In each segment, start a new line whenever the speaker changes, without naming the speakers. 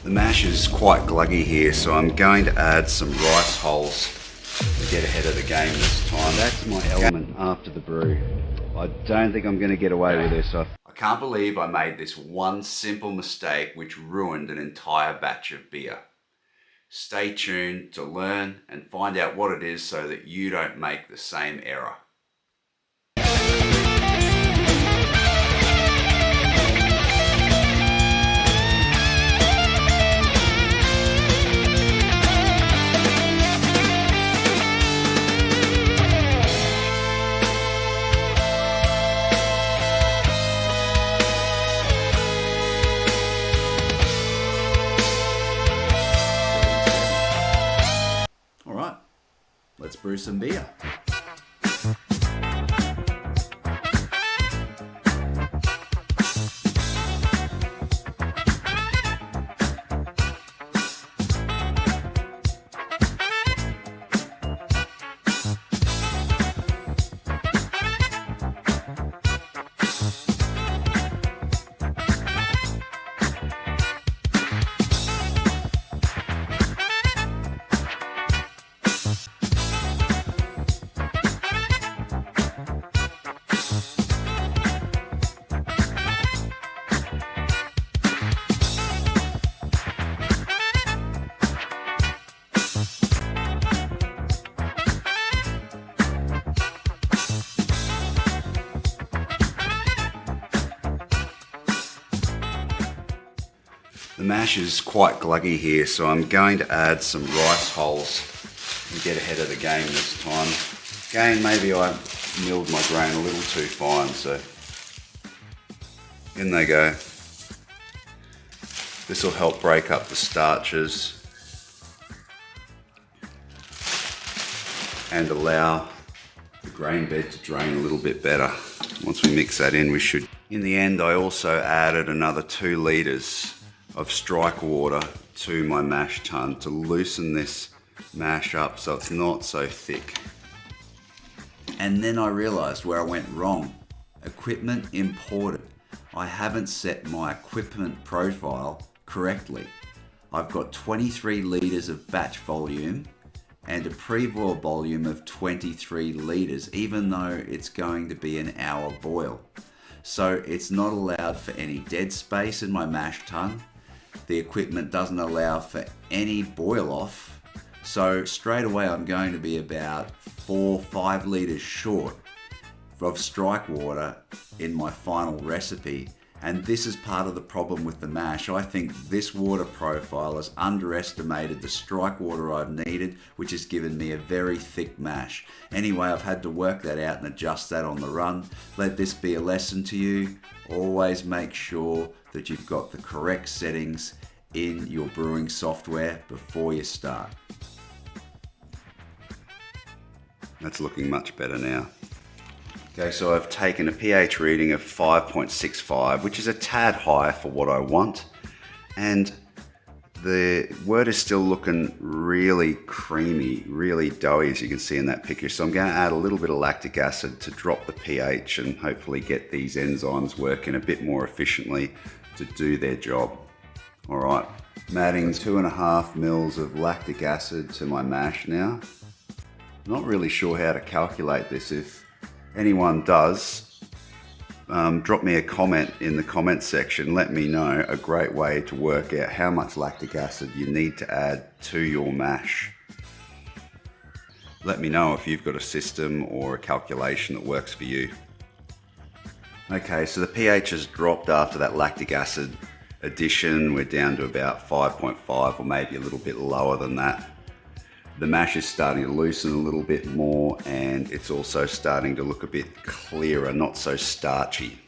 The mash is quite gluggy here, so I'm going to add some rice hulls to get ahead of the game this time. That's my element after the brew. I don't think I'm going to get away with this. I can't believe I made this one simple mistake which ruined an entire batch of beer. Stay tuned to learn and find out what it is so that you don't make the same error. Let's brew some beer. The mash is quite gluggy here, so I'm going to add some rice hulls and get ahead of the game this time. Again, maybe I milled my grain a little too fine, so in they go. This will help break up the starches and allow the grain bed to drain a little bit better. Once we mix that in, we should. In the end, I also added another 2 litres of strike water to my mash tun to loosen this mash up so it's not so thick. And then I realized where I went wrong. Equipment imported. I haven't set my equipment profile correctly. I've got 23 litres of batch volume and a pre-boil volume of 23 litres, even though it's going to be an hour boil. So it's not allowed for any dead space in my mash tun. The equipment doesn't allow for any boil off. So straight away I'm going to be about 4-5 litres short of strike water in my final recipe. And this is part of the problem with the mash. I think this water profile has underestimated the strike water I've needed, which has given me a very thick mash. Anyway, I've had to work that out and adjust that on the run. Let this be a lesson to you. Always make sure that you've got the correct settings in your brewing software before you start. That's looking much better now. Okay, so I've taken a pH reading of 5.65, which is a tad high for what I want. And the wort is still looking really creamy, really doughy, as you can see in that picture. So I'm going to add a little bit of lactic acid to drop the pH and hopefully get these enzymes working a bit more efficiently to do their job. All right, I'm adding 2.5 mils of lactic acid to my mash now. Not really sure how to calculate this. If anyone does, drop me a comment in the comment section. Let me know a great way to work out how much lactic acid you need to add to your mash. Let me know if you've got a system or a calculation that works for you. Okay, so the pH has dropped after that lactic acid addition. We're down to about 5.5 or maybe a little bit lower than that. The mash is starting to loosen a little bit more, and it's also starting to look a bit clearer, not so starchy.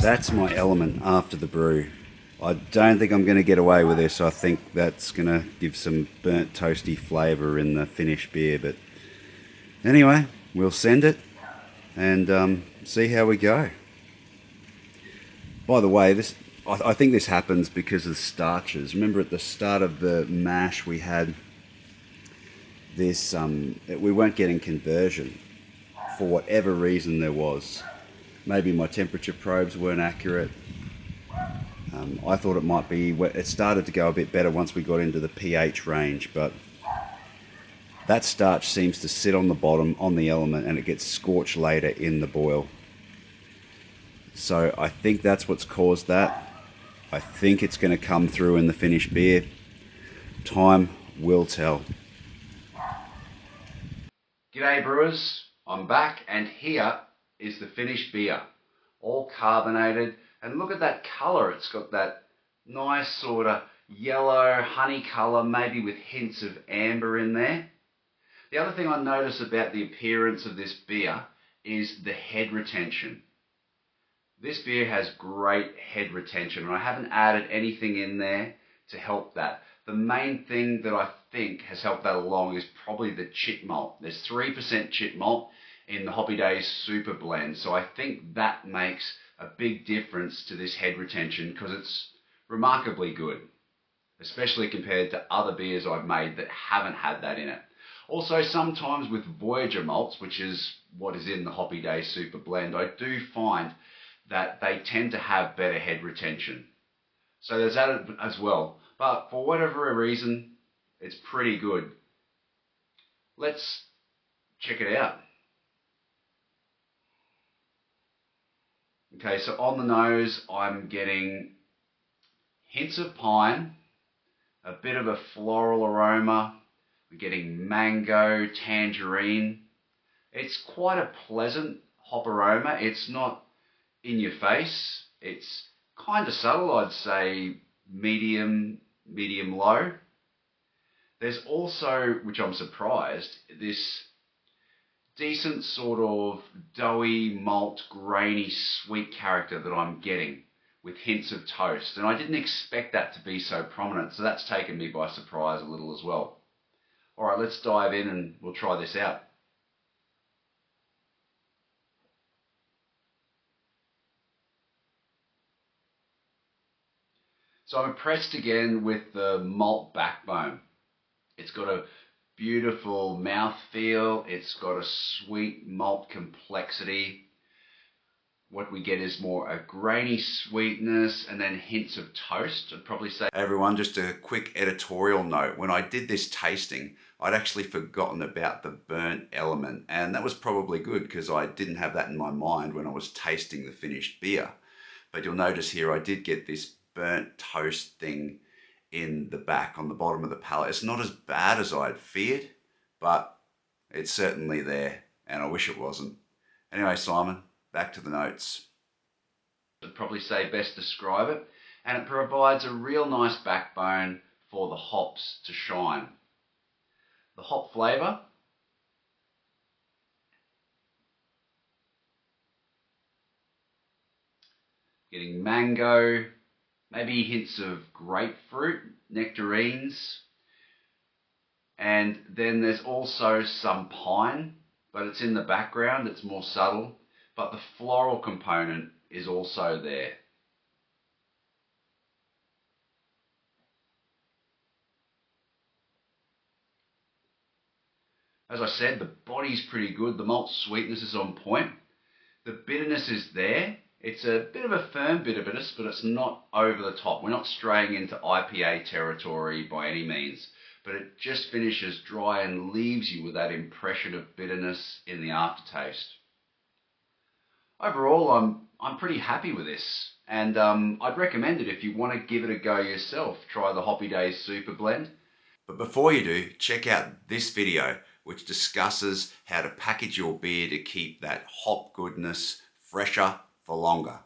That's my element after the brew. I don't think I'm going to get away with this. I think that's going to give some burnt toasty flavour in the finished beer. But anyway, we'll send it and see how we go. By the way, I think this happens because of starches. Remember at the start of the mash we had this, we weren't getting conversion for whatever reason there was. Maybe my temperature probes weren't accurate. I thought it might be, it started to go a bit better once we got into the pH range, but that starch seems to sit on the bottom on the element and it gets scorched later in the boil. So I think that's what's caused that. I think it's going to come through in the finished beer. Time will tell. G'day brewers, I'm back and here is the finished beer. All carbonated, and look at that colour. It's got that nice sort of yellow honey colour, maybe with hints of amber in there. The other thing I notice about the appearance of this beer is the head retention. This beer has great head retention, and I haven't added anything in there to help that. The main thing that I think has helped that along is probably the chit malt. There's 3% chit malt in the Hoppy Days Super Blend, so I think that makes a big difference to this head retention because it's remarkably good, especially compared to other beers I've made that haven't had that in it. Also, sometimes with Voyager malts, which is what is in the Hoppy Days Super Blend, I do find that they tend to have better head retention. So there's that as well. But for whatever reason, it's pretty good. Let's check it out. Okay, so on the nose, I'm getting hints of pine, a bit of a floral aroma. We're getting mango, tangerine. It's quite a pleasant hop aroma. It's not in your face. It's kind of subtle, I'd say medium low. There's also, which I'm surprised, this decent sort of doughy, malt, grainy, sweet character that I'm getting with hints of toast. And I didn't expect that to be so prominent, so that's taken me by surprise a little as well. All right, let's dive in and we'll try this out. So I'm impressed again with the malt backbone. It's got a beautiful mouthfeel. It's got a sweet malt complexity. What we get is more a grainy sweetness and then hints of toast. I'd probably say, hey everyone, just a quick editorial note. When I did this tasting, I'd actually forgotten about the burnt element, and that was probably good because I didn't have that in my mind when I was tasting the finished beer. But you'll notice here I did get this burnt toast thing in the back on the bottom of the palate. It's not as bad as I'd feared, but it's certainly there, and I wish it wasn't. Anyway, Simon, back to the notes. I'd probably say best describe it, and it provides a real nice backbone for the hops to shine. The hop flavour, getting mango, maybe hints of grapefruit, nectarines, and then there's also some pine, but it's in the background, it's more subtle, but the floral component is also there. As I said, the body's pretty good, the malt sweetness is on point, the bitterness is there. It's a bit of a firm bitterness, but it's not over the top. We're not straying into IPA territory by any means, but it just finishes dry and leaves you with that impression of bitterness in the aftertaste. Overall, I'm pretty happy with this, and I'd recommend it if you want to give it a go yourself. Try the Hoppy Days Super Blend. But before you do, check out this video, which discusses how to package your beer to keep that hop goodness fresher for longer.